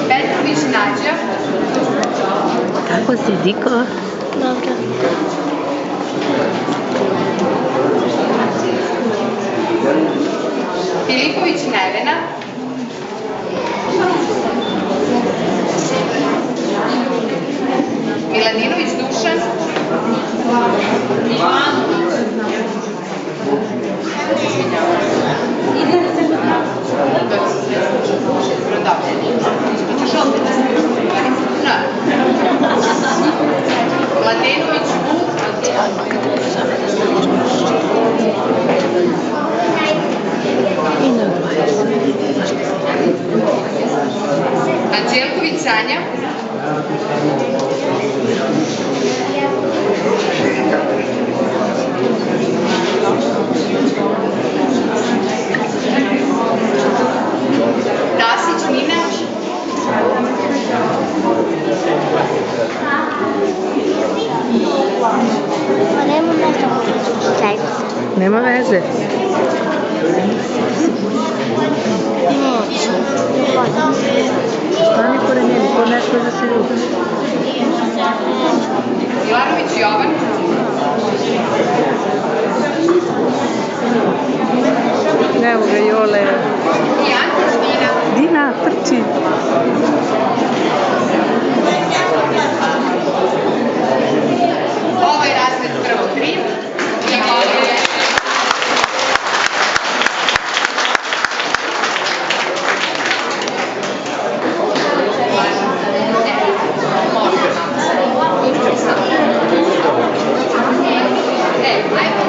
Petrović Nađa. Kako si, Diko? Dobro. Filipović Nevena. Miladinović Dušan. Mladenović Vuk. Anđelković Sanja. Dasić Nina. Pa nema mesta možda čajku. Nema veze. Neću. Stani pored njeni, ko nešto da se ljubi. Milanović Jovan. Evo ga, Jole. I Antić Dina. Dina, trči. Ovaj razred prvo 3. I ovo je... Ajmo.